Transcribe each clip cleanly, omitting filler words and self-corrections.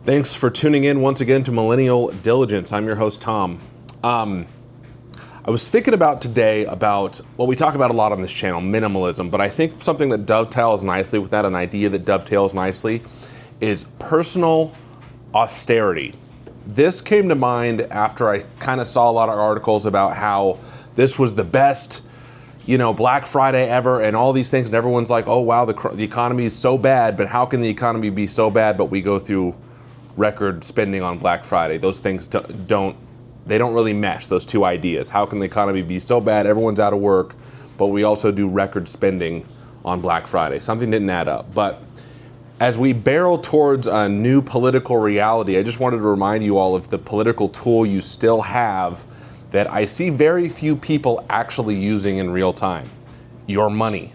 Thanks for tuning in once again to Millennial Diligence. I'm your host, Tom. I was thinking about today about what we talk about a lot on this channel, minimalism, but I think something that dovetails nicely with that, an idea that dovetails nicely, is personal austerity. This came to mind after I kind of saw a lot of articles about how this was the best, Black Friday ever and all these things, and everyone's like, oh wow, the economy is so bad, but how can the economy be so bad but we go through record spending on Black Friday? Those things don't really mesh, those two ideas. How can the economy be so bad, everyone's out of work, but we also do record spending on Black Friday? Something didn't add up. But as we barrel towards a new political reality, I just wanted to remind you all of the political tool you still have that I see very few people actually using in real time. Your money.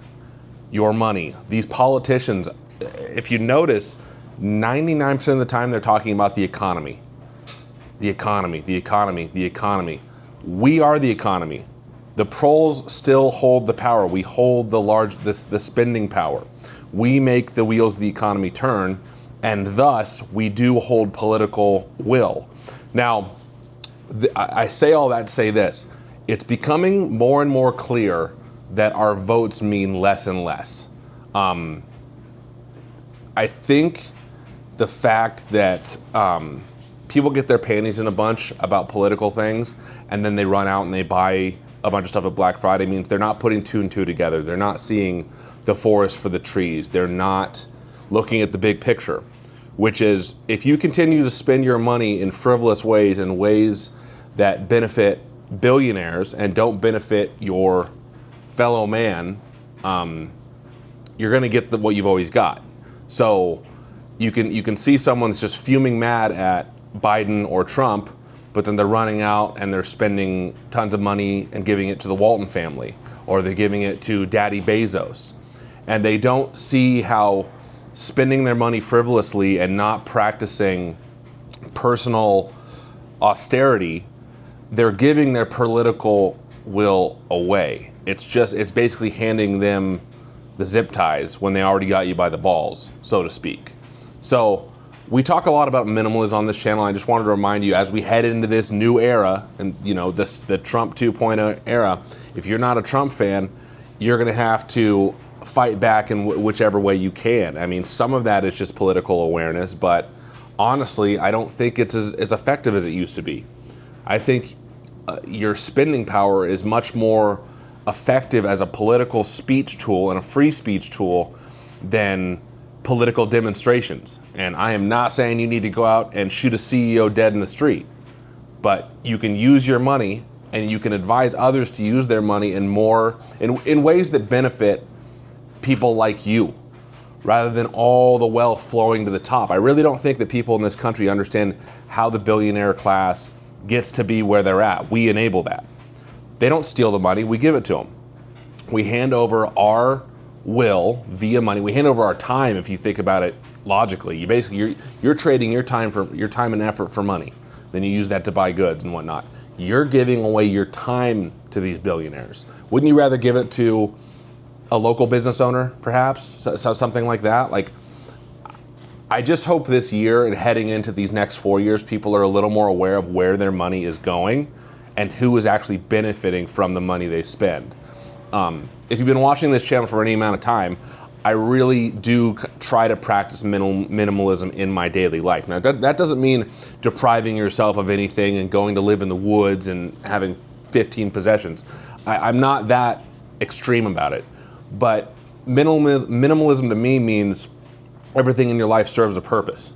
Your money. These politicians, if you notice, 99% of the time they're talking about the economy. The economy, the economy, the economy. We are the economy. The proles still hold the power. We hold the spending power. We make the wheels of the economy turn, and thus we do hold political will. Now, I say all that to say this. It's becoming more and more clear that our votes mean less and less. I think the fact that people get their panties in a bunch about political things and then they run out and they buy a bunch of stuff at Black Friday means they're not putting two and two together. They're not seeing the forest for the trees. They're not looking at the big picture, which is if you continue to spend your money in frivolous ways, in ways that benefit billionaires and don't benefit your fellow man, you're going to get what you've always got. So you can see someone that's just fuming mad at Biden or Trump, but then they're running out and they're spending tons of money and giving it to the Walton family, or they're giving it to Daddy Bezos. And they don't see how spending their money frivolously and not practicing personal austerity, they're giving their political will away. It's basically handing them the zip ties when they already got you by the balls, so to speak. So we talk a lot about minimalism on this channel. I just wanted to remind you, as we head into this new era, and the Trump 2.0 era, if you're not a Trump fan, you're going to have to fight back in whichever way you can. I mean, some of that is just political awareness, but honestly, I don't think it's as effective as it used to be. I think your spending power is much more effective as a political speech tool and a free speech tool than political demonstrations. And I am not saying you need to go out and shoot a CEO dead in the street, but you can use your money and you can advise others to use their money in ways that benefit people like you, rather than all the wealth flowing to the top. I really don't think that people in this country understand how the billionaire class gets to be where they're at. We enable that. They don't steal the money, we give it to them. We hand over our will via money. We hand over our time, if you think about it logically. You're trading your time and effort for money. Then you use that to buy goods and whatnot. You're giving away your time to these billionaires. Wouldn't you rather give it to a local business owner, perhaps? So something like that? I just hope this year and heading into these next 4 years, people are a little more aware of where their money is going and who is actually benefiting from the money they spend. If you've been watching this channel for any amount of time, I really do try to practice minimalism in my daily life. Now, that doesn't mean depriving yourself of anything and going to live in the woods and having 15 possessions. I'm not that extreme about it. But minimalism to me means everything in your life serves a purpose.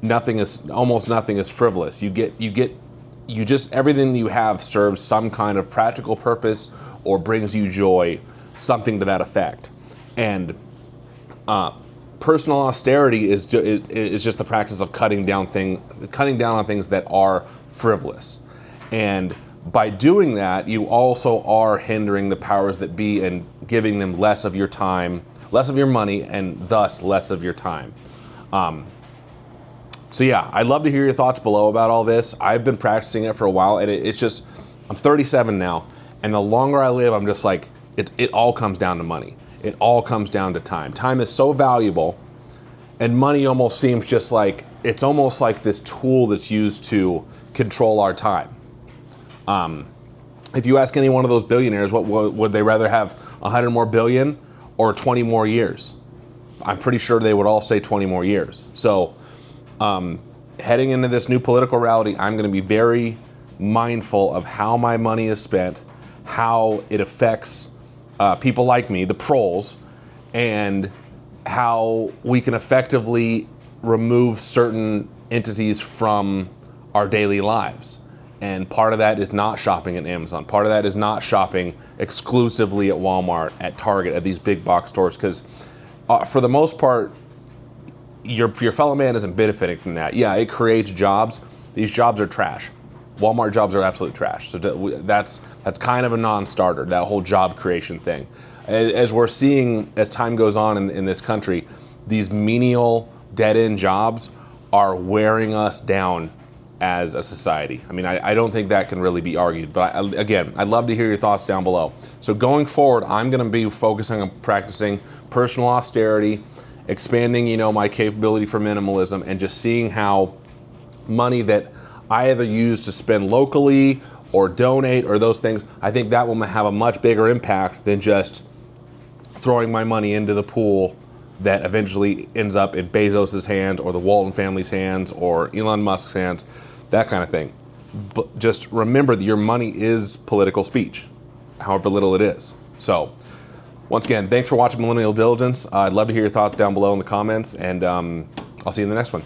Almost nothing is frivolous. Everything you have serves some kind of practical purpose or brings you joy, something to that effect. And personal austerity is just the practice of cutting down on things that are frivolous. And by doing that, you also are hindering the powers that be and giving them less of your time, less of your money, and thus less of your time. So yeah, I'd love to hear your thoughts below about all this. I've been practicing it for a while, and it's just, I'm 37 now, and the longer I live, I'm just like, it all comes down to money. It all comes down to time. Time is so valuable, And money almost seems just like, it's almost like this tool that's used to control our time. If you ask any one of those billionaires, what would they rather have, 100 more billion or 20 more years? I'm pretty sure they would all say 20 more years. So heading into this new political reality, I'm going to be very mindful of how my money is spent, how it affects people like me, the proles, and how we can effectively remove certain entities from our daily lives. And part of that is not shopping at Amazon. Part of that is not shopping exclusively at Walmart, at Target, at these big box stores, because for the most part, your fellow man isn't benefiting from that. Yeah, it creates jobs. These jobs are trash. Walmart jobs are absolute trash. So that's kind of a non-starter, that whole job creation thing. As we're seeing, as time goes on in this country, these menial, dead-end jobs are wearing us down as a society. I mean, I don't think that can really be argued. But again, I'd love to hear your thoughts down below. So going forward, I'm going to be focusing on practicing personal austerity, expanding, my capability for minimalism, and just seeing how money that I either use to spend locally or donate or those things, I think that will have a much bigger impact than just throwing my money into the pool that eventually ends up in Bezos's hands or the Walton family's hands or Elon Musk's hands, that kind of thing. But just remember that your money is political speech, however little it is. So once again, thanks for watching Millennial Diligence. I'd love to hear your thoughts down below in the comments, and I'll see you in the next one.